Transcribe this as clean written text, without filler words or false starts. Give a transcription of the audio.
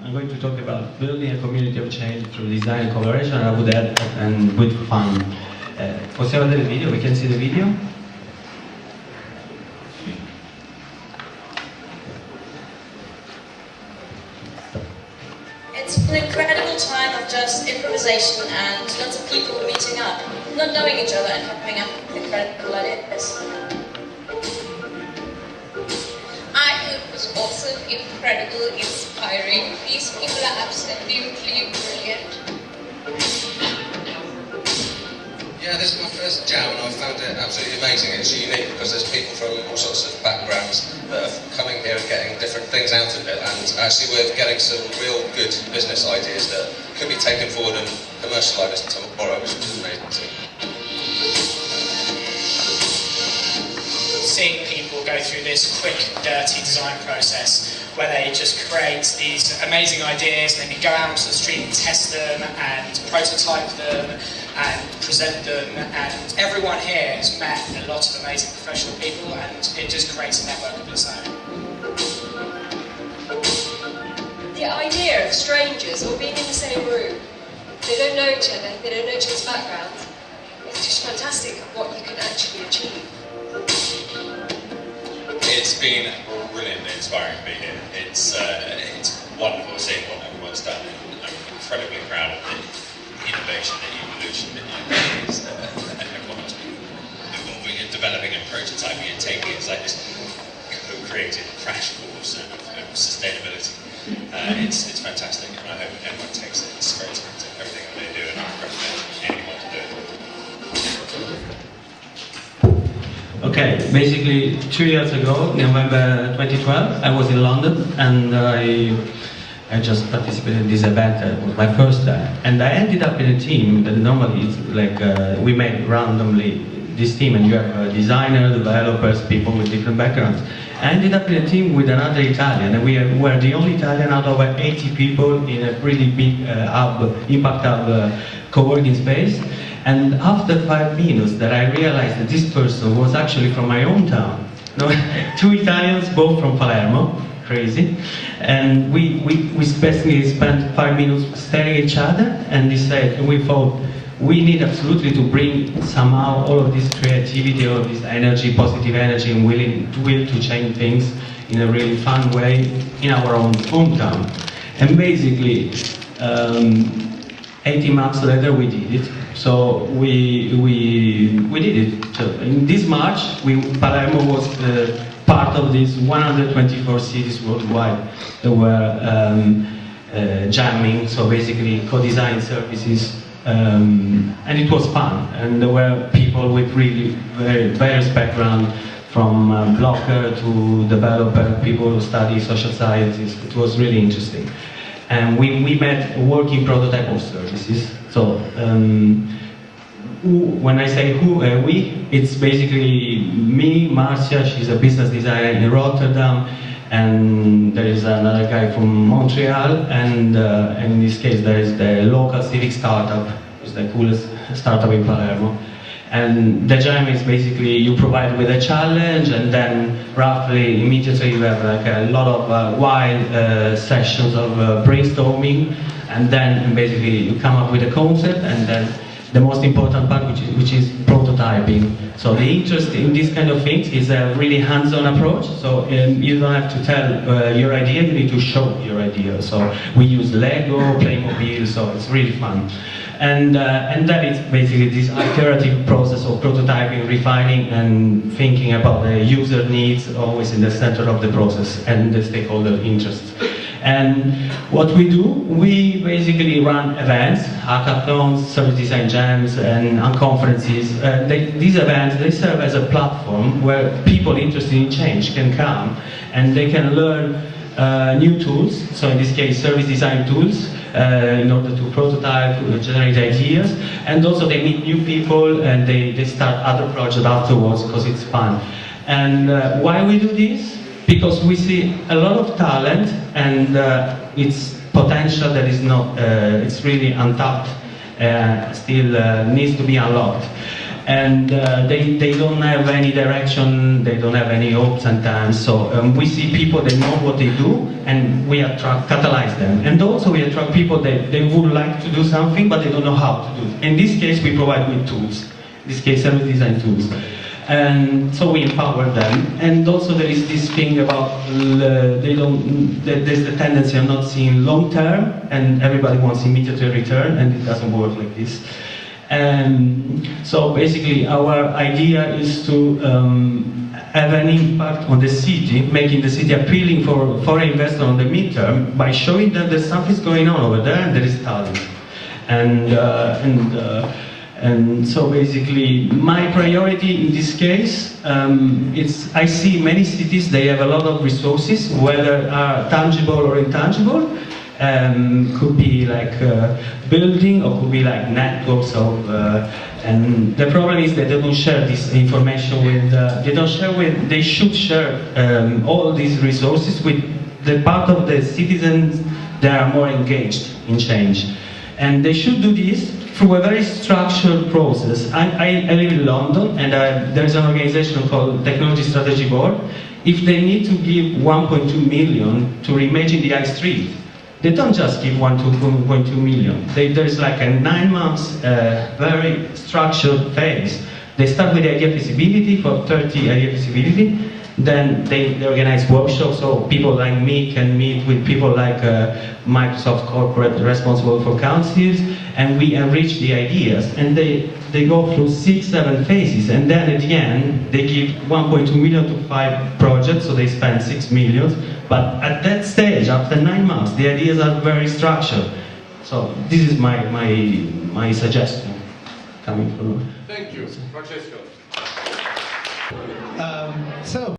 I'm going to talk about building a community of change through design and collaboration. I would add and good fun. Possiamo vedere il video? We can see the video? It's an incredible time of just improvisation and lots of people meeting up, not knowing each other and coming up with incredible ideas. I thought it was also incredible, inspiring. These people are absolutely brilliant. Yeah, this is my first jam and I found it absolutely amazing. It's unique because there's people from all sorts of backgrounds that are coming here and getting different things out of it, and actually we're getting some real good business ideas that can be taken forward and commercialised tomorrow, which is amazing. Seeing people go through this quick, dirty design process where they just create these amazing ideas and then you go out onto the street and test them and prototype them and present them, and everyone here has met a lot of amazing professional people and it just creates a network of its own. The idea of strangers all being in the same room, they don't know each other, they don't know each other's backgrounds, it's just fantastic what you can actually achieve. It's been brilliantly inspiring to be here. It's wonderful seeing what everyone's done, and I'm incredibly proud of the innovation, the evolution that everyone has been evolving and developing and prototyping and taking. It's like this co-created crash course of sustainability. It's fantastic, and I hope everyone takes it and spreads it to everything that they do, and I recommend anyone to do it. Okay, basically 2 years ago, November 2012, I was in London and I just participated in this event. It was my first time, and I ended up in a team that normally it's like we made randomly this team, and you have designers, developers, people with different backgrounds. I ended up in a team with another Italian, and we were the only Italian out of 80 people in a pretty big impact hub co-working space. And after 5 minutes that I realized that this person was actually from my hometown. No, 2 Italians, both from Palermo, crazy. And we basically spent 5 minutes staring at each other, and we thought we need absolutely to bring somehow all of this creativity, all of this energy, positive energy, and will to change things in a really fun way in our own hometown. And basically, 18 months later we did it. So we did it. So in this March, Palermo was part of these 124 cities worldwide that were jamming, so basically co-design services, and it was fun. And there were people with really various backgrounds, from blogger to developer, people who study social sciences. It was really interesting. And we met a working prototype of services. So when I say we, it's basically me, Marcia, she's a business designer in Rotterdam, and there is another guy from Montreal, and in this case there is the local civic startup, it's the coolest startup in Palermo. And the jam is basically you provide with a challenge, and then roughly immediately you have like a lot of wild sessions of brainstorming, and then basically you come up with a concept, and then the most important part, which is prototyping. So the interest in these kind of things is a really hands-on approach. So you don't have to tell your idea, you need to show your idea. So we use Lego, Playmobil, so it's really fun. And then it's basically this iterative process of prototyping, refining, and thinking about the user needs, always in the center of the process, and the stakeholder interests. And what we do, we basically run events, hackathons, service design jams, and conferences. These events, they serve as a platform where people interested in change can come, and they can learn new tools, so in this case service design tools, in order to prototype, generate ideas, and also they meet new people and they start other projects afterwards because it's fun. And why we do this? Because we see a lot of talent and its potential that is not, it's really untapped, still needs to be unlocked. and they don't have any direction, they don't have any hopes and plans. So we see people that know what they do, and we catalyze them. And also we attract people that they would like to do something, but they don't know how to do it. In this case, we provide with tools. In this case, service design tools. And so we empower them. And also there is this thing about there's the tendency of not seeing long term, and everybody wants immediate return, and it doesn't work like this. So basically our idea is to have an impact on the city, making the city appealing for foreign investors on the midterm by showing them that something's going on over there and there is talent. And so basically my priority in this case, I see many cities, they have a lot of resources, whether tangible or intangible. Could be like building, or could be like networks of, and the problem is that they don't share this information with, they should share all these resources with the part of the citizens that are more engaged in change. And they should do this through a very structured process. I live in London, and there is an organization called Technology Strategy Board. If they need to give 1.2 million to reimagine the high street, they don't just give 1.2 million. There is like a 9 months very structured phase. They start with the idea feasibility for 30 idea feasibility. Then they organize workshops, so people like me can meet with people like Microsoft corporate responsible for councils, and we enrich the ideas. And they go through 6-7 phases, and then at the end they give 1.2 million to 5 projects, so they spend 6 million. But at that stage, after 9 months, the ideas are very structured. So this is my suggestion coming from. Thank you, Francesco. So.